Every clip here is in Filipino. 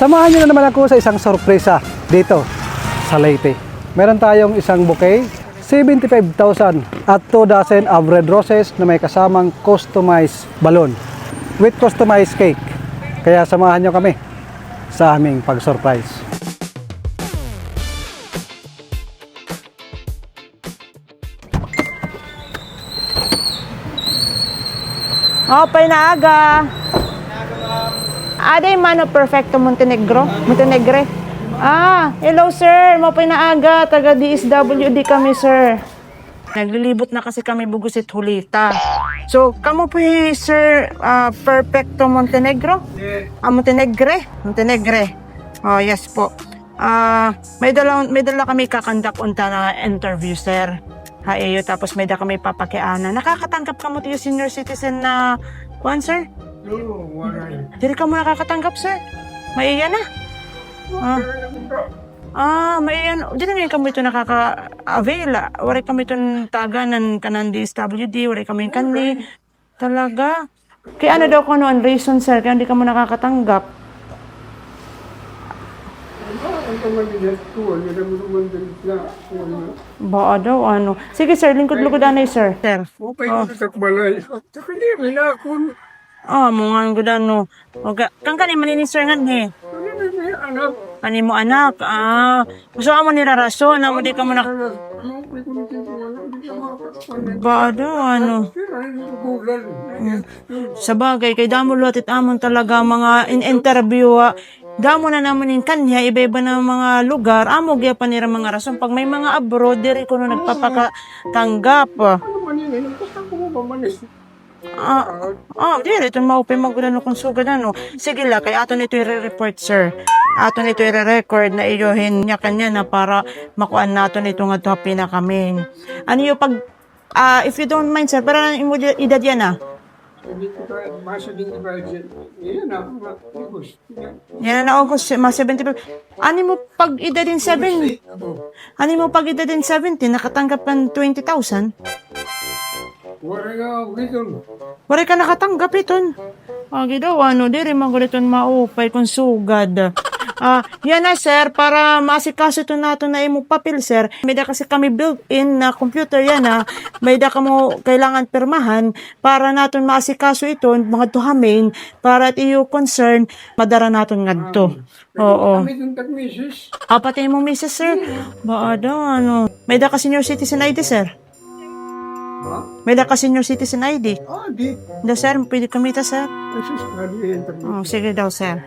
Samahan niyo na naman ako sa isang sorpresa dito sa Leyte. Meron tayong isang bouquet, 75,000 at 2 dozen of red roses na may kasamang customized balloon with customized cake. Kaya samahan niyo kami sa aming pag-surprise. Opay na aga. Aday Mano Perfecto Montenegro. Montenegre. Hello sir. Mapay na aga. Taga DSWD kami sir. Naglilibot na kasi kami Bugusit Hulita. So, kamo po sir, Perfecto Montenegro? Montenegre? Montenegre. Oh, yes po. May dala kami kakandak unta na interview sir. Haeyo, tapos may da kami papakiana. Nakakatanggap ka mo tiyo senior citizen na kuan sir? Oo, wala. Dili ka mo nakakatanggap sir? Maiya na? Maiya na. Dili ka mo ito nakaka-avail. Wari kami ito taganan kanan DSWD, wari kami kanli. Talaga? Kaya ano daw ko noon reason sir, kaya hindi ka mo nakakatanggap? Ba daw ano? Sige sir, lingkod-lingkod anay sir. Sir. Okay, sa balay. Sakali, na ako. Mga gudano. Okay. Kang kani manini sir nga he. Anak. Kani mo anak. Gusto ka mo nirarason, mo di ka mo ba daw ano? Sa bagay, kay damo luatit amon talaga mga in-interview. Damo na naman yung kanya, iba-iba na mga lugar, amo gaya pa nila mga rason. Pag may mga abroad, diri ko na nagpapakatanggap. Diri, ito maupay magulano kung sugad ano. Sige la, kay ato nito i-report sir. Ato nito i-record na iyohin niya kanya na para makuan nato nito nga topi na kami. Ano yung pag, if you don't mind sir, para na edad yan Yan na August, mga 75. Ano mo pag edad din 7? Ano mo pag edad din 70, nakatanggap ng 20,000? Wala ka nakatanggap iton. Daw, diri magaliton maupay kung sugad. Yan na sir, para masikaso ito nato na imong papel sir. May da kasi kami built-in na computer yan may da ka mo kailangan pirmahan para naton masikaso ito, mga tuhamin, para at iyo concern, madara naton ngadto. Oo. Pati imong misis sir. Ba daw, may da ka senior citizen ID sir. May da ka senior citizen ID. Di. Da sir, pwede kamita sir. Sige daw sir.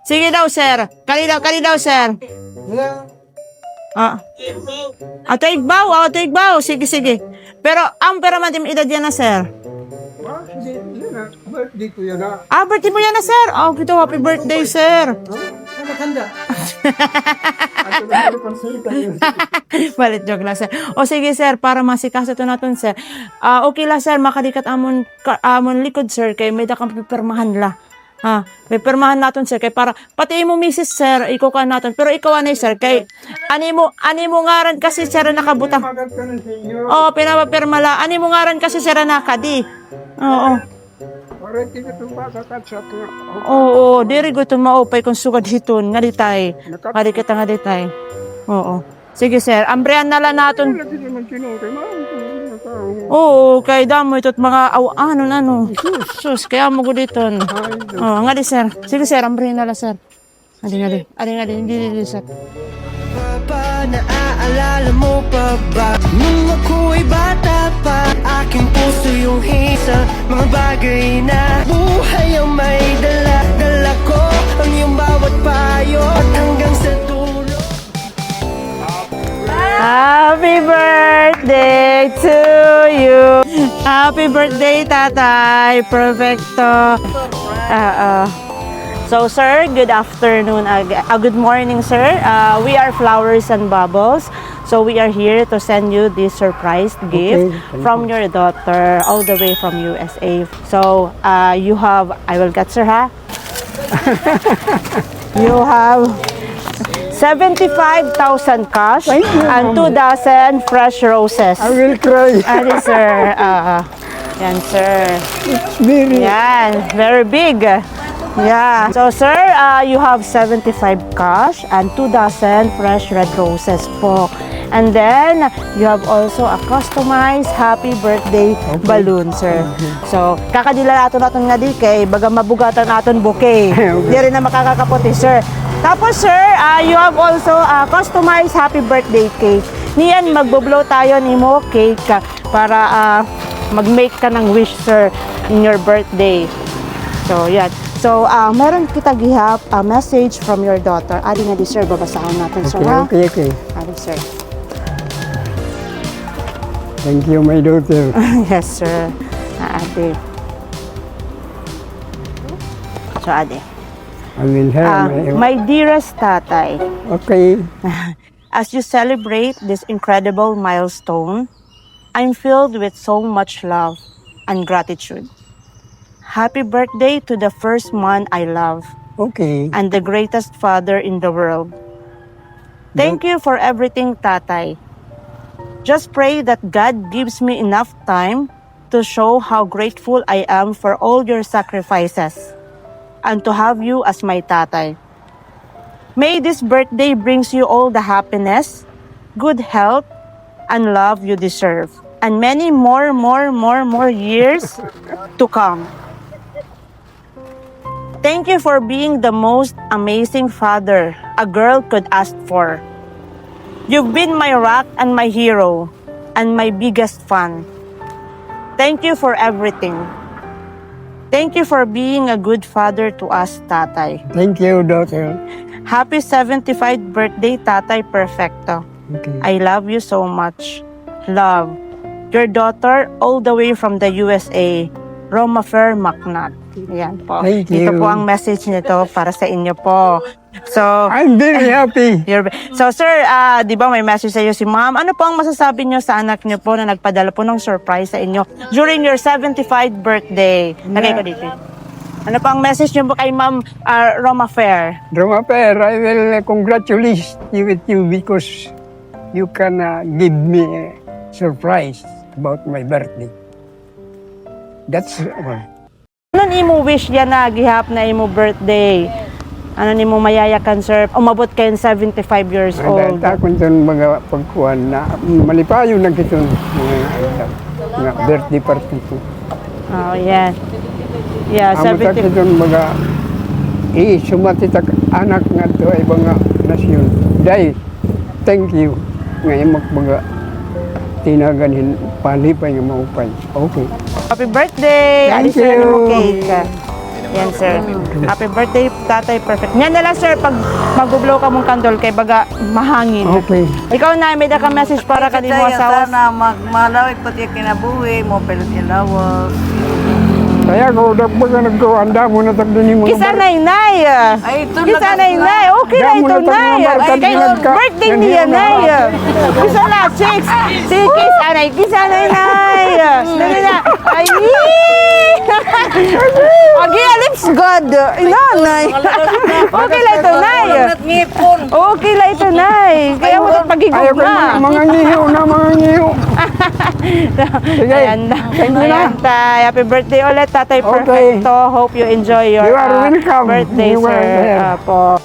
Sige daw sir. Kali daw sir. Ato igbaw. Sige. Pero pero man tim edad yan na sir. Birthday ko yan Birthday mo yan na sir. Gito, happy birthday sir. Balit joke lang sir. Sige sir, para masikaso ito natin sir. Okay lang sir, makadikat amon likod sir, kay may da kang pipirmahan la. May pirmahan natin sir, kay para pati mo misis sir, ikaw ka natin. Pero ikaw anay sir, kay ani mo ngaran kasi sir nakabutang. Pinapapirma la. Ani mo ngaran kasi sir nakadi. Diri ko ito maupay kung sugad hiton nga ditay. Kadi kita nga ditay. Sige sir, ambrehan na lang natin. Kay damo ito't mga sus, kaya mo ko dito. Nga di sir. Sige sir, ambrehan na lang sir. Adi, hindi sir. Naaalala mo pa ba nung ako'y bata pa? Aking puso yung hisa, mga bagay na buhay ang may dala ko ang iyong bawat payo at hanggang sa dulo. Happy birthday to you. Happy birthday tatay. Perfecto. So sir, good afternoon, good morning sir. We are Flowers and Bubbles. So we are here to send you this surprise gift from your daughter all the way from USA. So you have, I will get sir You have 75,000 cash Thank you, and Ma'am. 2 dozen fresh roses. I will cry. Ano, sir? Yan, sir. Very. Yan, very big. Yeah. So, sir, you have 75 cash and 2 dozen fresh red roses po. And then, you have also a customized happy birthday balloon, sir. So, kakadila natin nga di kay baga mabugatan natin bouquet. Di rin na makakakaputi, sir. Tapos, sir, you have also a customized happy birthday cake. Niyan, magbo-blow tayo ni mo cake para mag-make ka ng wish, sir, in your birthday. So, yan. So, meron kita gihap a message from your daughter. Adi nga di, sir, babasahan natin, sir, ha? Okay. Adi, sir. Thank you, my daughter. Yes, sir. Adi. So, Adi. I will have My dearest tatay, Okay. as you celebrate this incredible milestone, I'm filled with so much love and gratitude. Happy birthday to the first man I love Okay. and the greatest father in the world. Thank you for everything, tatay. Just pray that God gives me enough time to show how grateful I am for all your sacrifices and to have you as my tatay. May this birthday brings you all the happiness, good health, and love you deserve, and many more years to come. Thank you for being the most amazing father a girl could ask for. You've been my rock and my hero, and my biggest fan. Thank you for everything. Thank you for being a good father to us, tatay. Thank you, daughter. Happy 75th birthday, Tatay Perfecto. Okay. I love you so much. Love. Your daughter all the way from the USA, Roma Fair Macnat. Yan po. Thank Ito you. po ang message nito para sa inyo po. So, I'm very happy. so sir, di ba may message sa iyo si ma'am? Ano po ang masasabi niyo sa anak niyo po na nagpadala po ng surprise sa inyo during your 75th birthday? Lagay ko dito. Ano po ang message niyo po kay ma'am Roma Fair? Roma Fair, I will congratulate you with you because you can give me a surprise about my birthday. That's all. Ano ni mo wish yan na gihap na imo birthday? Ano ni mo mayayakan, sir? Umabot kayo 75 years old. Takon doon mga pagkuhan na malipayo na kito mga birthday party ko. Oh, yeah. Yeah, Amo ta 70. kito mga sumati tak anak nga to ay mga nasyon. Dai, thank you nga imong mga tinaganin palipay nga maupay. Okay. Happy birthday! Thank Ali, sir, you. ano mo cake? Yan, sir. Happy birthday, Tatay Perfect. Yan na lang, sir, pag mag-blow ka mong kandol kay baga mahangin. Okay. Ikaw na, may ka message para ka din mo asawa. Sana magmalawig pati kinabuhi mo pelos ilawas. Kaya ko dagbaga nagkuhanda mo na tagdini mo. Kisa nay-nay. Ay, ito Kisa nay-nay. Okay na ito, nay. Kay birthday niya, nay. Kisa na, chicks. Si Kisa nay. Kisa nay-nay. Dali na. Ay! Agi, lips God. Inanay. Okay lang ito, nay. Ngipon. Okay lang ito, nay. Kaya mo Ayaw ito pagigog ko na. mga ngiyo na mga ngiyo. Sige. Ayan na. Thank you na. Ayan, tay. Happy birthday ulit, Tatay Okay. Perfecto. Hope you enjoy your You are welcome. birthday, You are sir. there. Po.